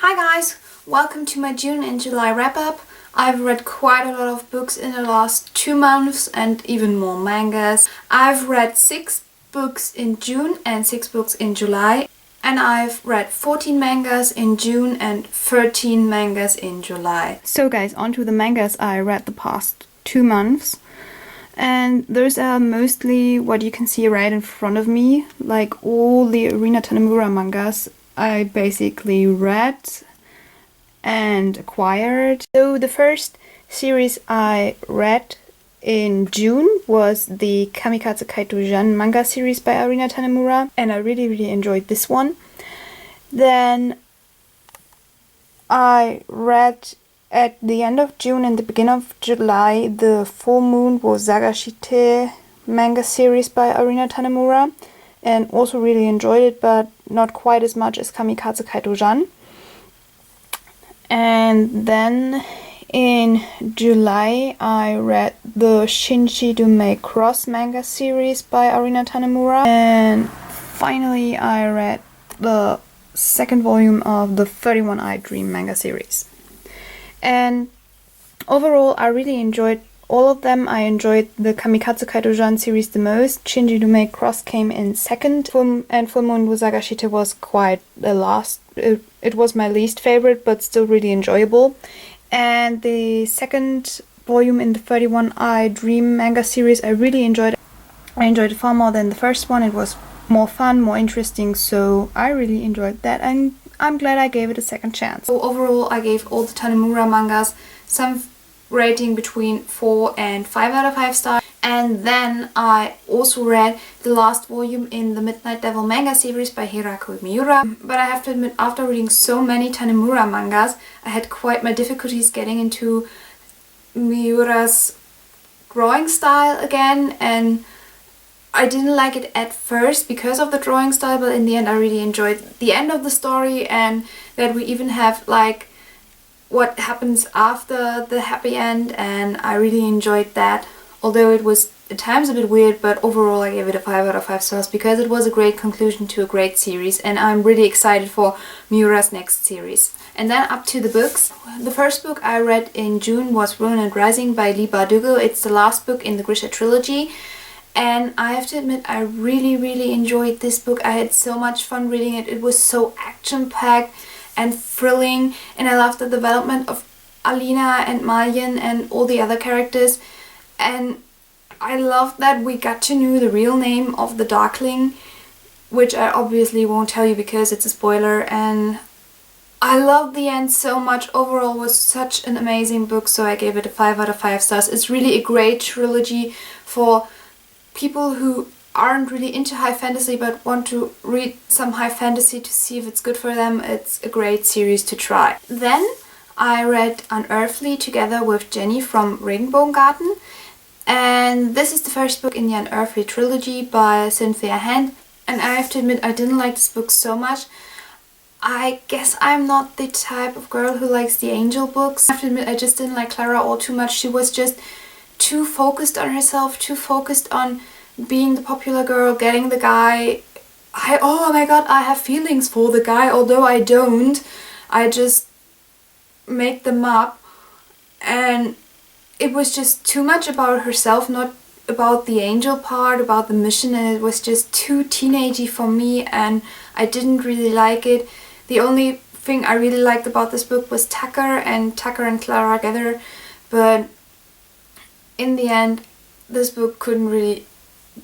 Hi guys, welcome to my June and July wrap-up. I've read quite a lot of books in the last 2 months and even more mangas. I've read 6 books in June and 6 books in July. And I've read 14 mangas in June and 13 mangas in July. So guys, on to the mangas I read the past 2 months. And those are mostly what you can see right in front of me. Like all the Arina Tanemura mangas I basically read and acquired. So the first series I read in June was the Kamikaze Kaito Jeanne manga series by Arina Tanemura, and I really enjoyed this one. Then I read at the end of June and the beginning of July the Fullmoon Wo Sagashite manga series by Arina Tanemura, and also really enjoyed it, but not quite as much as Kamikaze Kaito Jeanne. And then in July I read the Shinshi Doumei Cross manga series by Arina Tanemura, and finally I read the second volume of the 31 Eye Dream manga series. And overall I really enjoyed all of them. I enjoyed the Kamikaze Kaito Jeanne series the most. Shinji Doumei Cross came in second, and Fullmoon Wo Sagashite was quite the last. It was my least favorite, but still really enjoyable. And the second volume in the 31 Eye Dream manga series I really enjoyed. I enjoyed it far more than the first one. It was more fun, more interesting, so I really enjoyed that, and I'm glad I gave it a second chance. So overall I gave all the Tanemura mangas some rating between 4 and 5 out of 5 stars. And then I also read the last volume in the Midnight Devil manga series by Hirako Miura. But I have to admit, after reading so many Tanemura mangas, I had quite my difficulties getting into Miura's drawing style again, and I didn't like it at first because of the drawing style, but in the end I really enjoyed the end of the story, and that we even have like what happens after the happy end, and I really enjoyed that. Although it was at times a bit weird, but overall I gave it a 5 out of 5 stars because it was a great conclusion to a great series, and I'm really excited for Miura's next series. And then up to the books. The first book I read in June was Ruin and Rising by Lee Bardugo. It's the last book in the Grischa trilogy. And I have to admit, I really enjoyed this book. I had so much fun reading it. It was so action-packed and thrilling, and I loved the development of Alina and Malien and all the other characters. And I loved that we got to know the real name of the Darkling, which I obviously won't tell you because it's a spoiler. And I loved the end so much. Overall it was such an amazing book, so I gave it a 5 out of 5 stars. It's really a great trilogy for people who aren't really into high fantasy but want to read some high fantasy to see if it's good for them. It's a great series to try. Then I read Unearthly together with Jenny from Regenbogengarten, and this is the first book in the Unearthly trilogy by Cynthia Hand, and I have to admit I didn't like this book so much. I guess I'm not the type of girl who likes the angel books. I have to admit I just didn't like Clara all too much. She was just too focused on herself, too focused on being the popular girl, getting the guy. Oh my god, I have feelings for the guy, although I don't. I just make them up, and it was just too much about herself, not about the angel part, about the mission, and it was just too teenagey for me, and I didn't really like it. The only thing I really liked about this book was Tucker and Clara together, but in the end this book couldn't really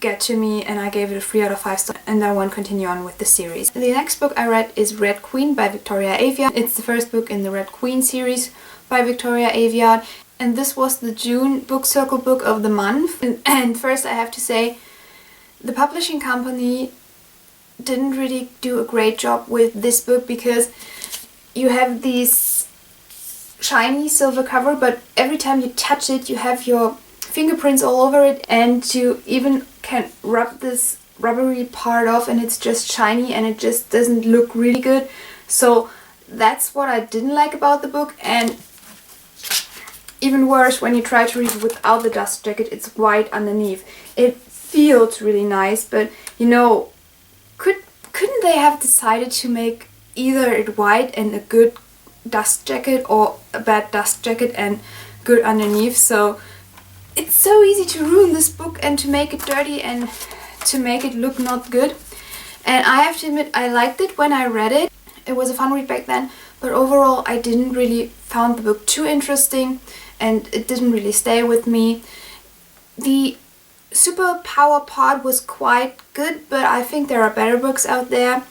get to me, and I gave it a 3 out of 5 stars, and I won't continue on with the series. The next book I read is Red Queen by Victoria Aveyard. It's the first book in the Red Queen series by Victoria Aveyard, and this was the June book circle book of the month. And first I have to say, the publishing company didn't really do a great job with this book, because you have these shiny silver cover, but every time you touch it you have your fingerprints all over it, and you even can rub this rubbery part off and it's just shiny and it just doesn't look really good. So that's what I didn't like about the book. And even worse, when you try to read it without the dust jacket, it's white underneath. It feels really nice, but you know, couldn't they have decided to make either it white and a good dust jacket or a bad dust jacket and good underneath. So it's so easy to ruin this book and to make it dirty and to make it look not good. And I have to admit, I liked it when I read it. It was a fun read back then, but overall I didn't really found the book too interesting and it didn't really stay with me. The superpower part was quite good, but I think there are better books out there.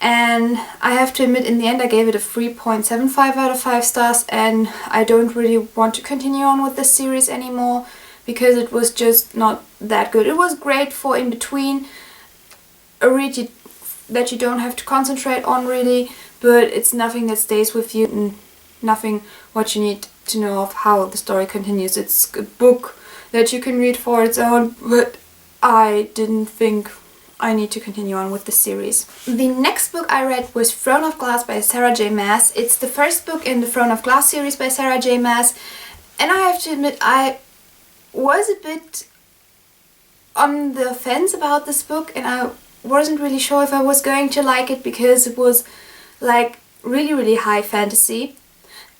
And I have to admit, in the end I gave it a 3.75 out of 5 stars, and I don't really want to continue on with this series anymore because it was just not that good. It was great for in between, a read that you don't have to concentrate on really, but it's nothing that stays with you and nothing what you need to know of how the story continues. It's a book that you can read for its own, but I didn't think I need to continue on with the series. The next book I read was Throne of Glass by Sarah J Maas. It's the first book in the Throne of Glass series by Sarah J Maas, and I have to admit I was a bit on the fence about this book, and I wasn't really sure if I was going to like it because it was like really high fantasy,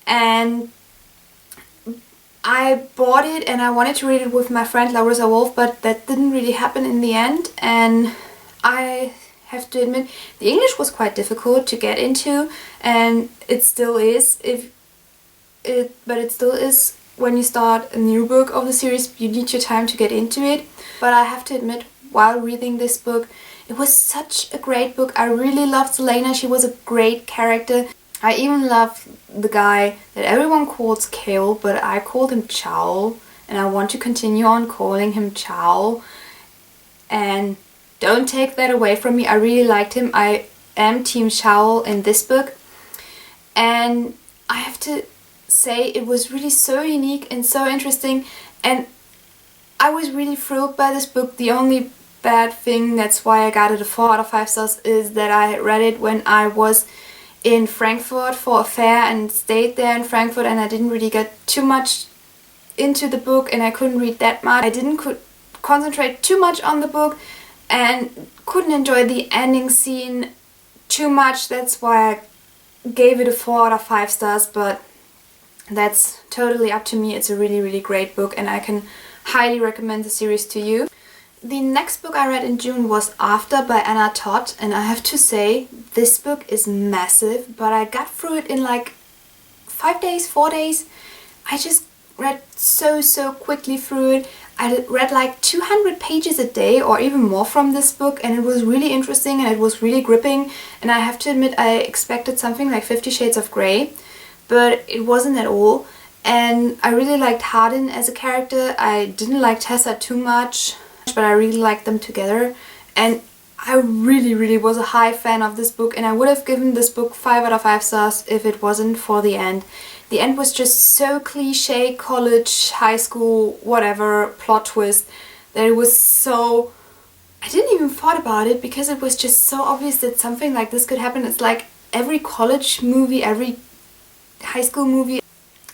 and I bought it and I wanted to read it with my friend Larissa Wolf, but that didn't really happen in the end. And I have to admit, the English was quite difficult to get into, and it still is. But it still is when you start a new book of the series. You need your time to get into it. But I have to admit, while reading this book, it was such a great book. I really loved Selena. She was a great character. I even love the guy that everyone calls Kale, but I called him Chow, and I want to continue on calling him Chow. And don't take that away from me. I really liked him. I am Team Chow in this book. And I have to say it was really so unique and so interesting, and I was really thrilled by this book. The only bad thing, that's why I got it a 4 out of 5 stars, is that I read it when I was in Frankfurt for a fair and stayed there in Frankfurt, and I didn't really get too much into the book and I couldn't read that much. I didn't concentrate too much on the book and couldn't enjoy the ending scene too much. That's why I gave it a 4 out of 5 stars, but that's totally up to me. It's a really great book and I can highly recommend the series to you. The next book I read in June was After by Anna Todd, and I have to say this book is massive, but I got through it in like 5 days, 4 days. I just read so quickly through it. I read like 200 pages a day or even more from this book, and it was really interesting and it was really gripping, and I have to admit I expected something like 50 Shades of Grey, but it wasn't at all. And I really liked Hardin as a character. I didn't like Tessa too much, but I really liked them together, and I really was a high fan of this book, and I would have given this book 5 out of 5 stars if it wasn't for the end. The end was just so cliche, college, high school, whatever, plot twist, that it was so... I didn't even thought about it because it was just so obvious that something like this could happen. It's like every college movie, every high school movie,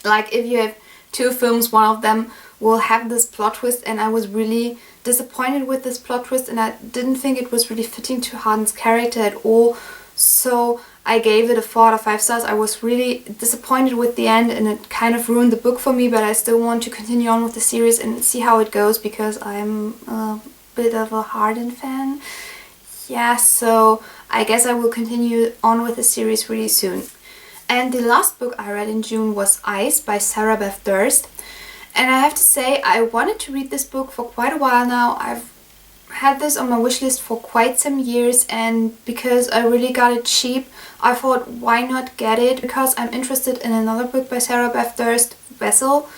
like if you have 2 films, one of them will have this plot twist, and I was really disappointed with this plot twist, and I didn't think it was really fitting to Hardin's character at all, so I gave it a 4 out of 5 stars. I was really disappointed with the end, and it kind of ruined the book for me, but I still want to continue on with the series and see how it goes because I'm a bit of a Hardin fan. Yeah, so I guess I will continue on with the series really soon. And the last book I read in June was Ice by Sarah Beth Durst. And I have to say, I wanted to read this book for quite a while now. I've had this on my wishlist for quite some years, and because I really got it cheap, I thought why not get it, because I'm interested in another book by Sarah Beth Durst, Vessel,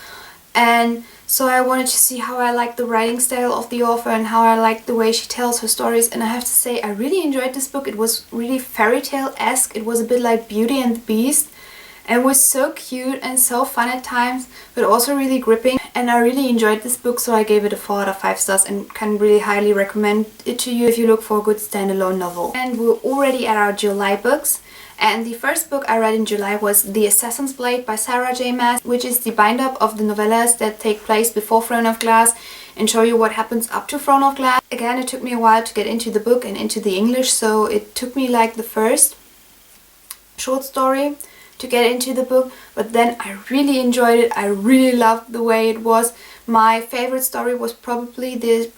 and so I wanted to see how I like the writing style of the author and how I like the way she tells her stories. And I have to say, I really enjoyed this book. It was really fairy tale-esque. It was a bit like Beauty and the Beast. And it was so cute and so fun at times, but also really gripping. And I really enjoyed this book, so I gave it a 4 out of 5 stars and can really highly recommend it to you if you look for a good standalone novel. And we're already at our July books. And the first book I read in July was The Assassin's Blade by Sarah J Maas, which is the bind-up of the novellas that take place before Throne of Glass and show you what happens up to Throne of Glass. Again, it took me a while to get into the book and into the English, so it took me like the first short story to get into the book, but then I really enjoyed it. I really loved the way it was. My favorite story was probably the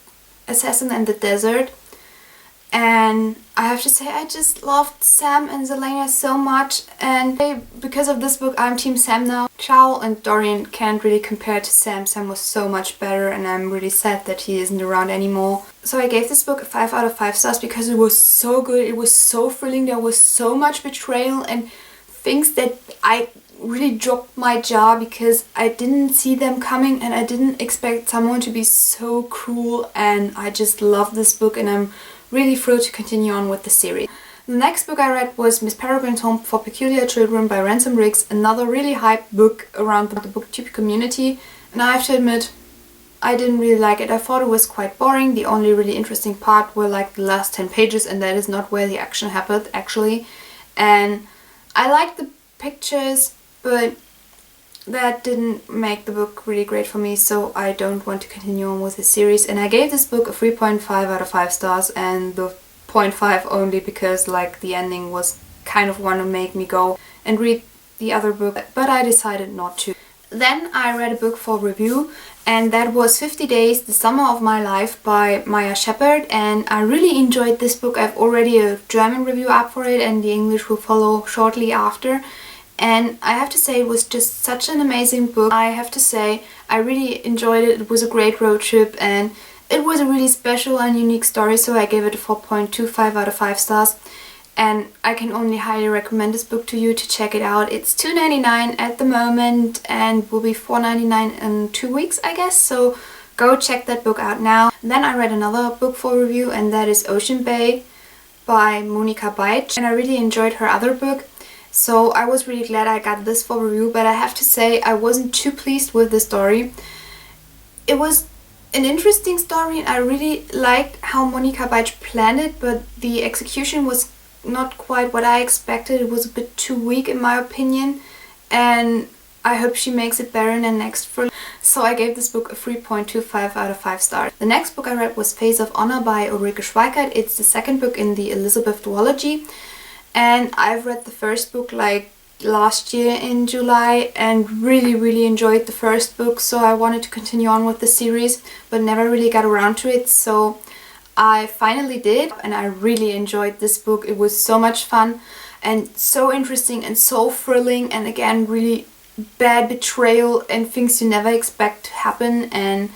Assassin and the Desert. And I have to say, I just loved Sam and Zelena so much, and because of this book I'm Team Sam now. Chow and Dorian can't really compare to Sam. Sam was so much better, and I'm really sad that he isn't around anymore. So I gave this book a 5 out of 5 stars because it was so good, it was so thrilling, there was so much betrayal and things that I really dropped my jaw because I didn't see them coming and I didn't expect someone to be so cruel, and I just love this book and I'm really thrilled to continue on with the series. The next book I read was Miss Peregrine's Home for Peculiar Children by Ransom Riggs, another really hyped book around the booktube community, and I have to admit I didn't really like it. I thought it was quite boring. The only really interesting part were like the last 10 pages, and that is not where the action happened actually. And I liked the pictures, but that didn't make the book really great for me, so I don't want to continue on with the series. And I gave this book a 3.5 out of 5 stars, and the 0.5 only because like the ending was kind of want to make me go and read the other book, but I decided not to. Then I read a book for review, and that was 50 Days, The Summer of My Life by Maya Shepard, and I really enjoyed this book. I've already a German review up for it and the English will follow shortly after. And I have to say it was just such an amazing book. I have to say I really enjoyed it. It was a great road trip and it was a really special and unique story, so I gave it a 4.25 out of 5 stars. And I can only highly recommend this book to you to check it out. It's $2.99 at the moment and will be $4.99 in 2 weeks, I guess. So go check that book out now. Then I read another book for review, and that is Oceanbay by Monica Beitsch. And I really enjoyed her other book. So I was really glad I got this for review, but I have to say I wasn't too pleased with the story. It was an interesting story and I really liked how Monica Beitsch planned it, but the execution was not quite what I expected. It was a bit too weak in my opinion, and I hope she makes it better in the next film. So I gave this book a 3.25 out of 5 stars. The next book I read was Face of Honor by Ulrike Schweikart. It's the second book in the Elizabeth duology. And I've read the first book like last year in July and really enjoyed the first book, so I wanted to continue on with the series but never really got around to it, so I finally did and I really enjoyed this book. It was so much fun and so interesting and so thrilling, and again really bad betrayal and things you never expect to happen. And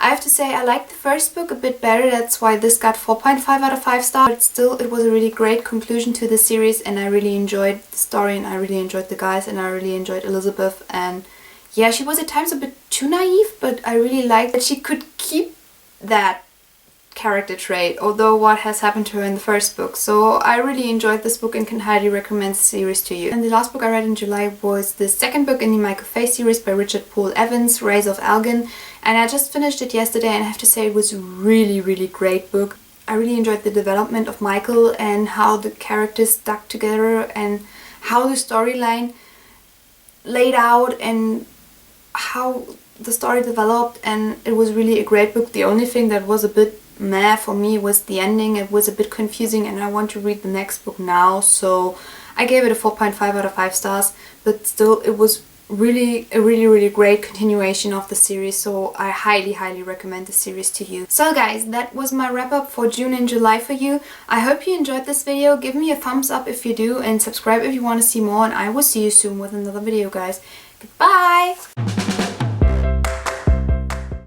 I have to say I liked the first book a bit better, that's why this got 4.5 out of 5 stars. But still, it was a really great conclusion to the series and I really enjoyed the story and I really enjoyed the guys and I really enjoyed Elizabeth. And yeah, she was at times a bit too naive, but I really liked that she could keep that character trait, although what has happened to her in the first book. So I really enjoyed this book and can highly recommend the series to you. And the last book I read in July was the second book in the Michael Fay series by Richard Paul Evans, Rise of Elgen, and I just finished it yesterday and I have to say it was a really great book. I really enjoyed the development of Michael and how the characters stuck together and how the storyline laid out and how the story developed, and it was really a great book. The only thing that was a bit meh for me was the ending. It was a bit confusing and I want to read the next book now, so I gave it a 4.5 out of 5 stars, but still it was really a really great continuation of the series, so I highly recommend the series to you. So guys, that was my wrap up for June and July for you. I hope you enjoyed this video. Give me a thumbs up if you do and subscribe if you want to see more, and I will see you soon with another video, guys. Goodbye!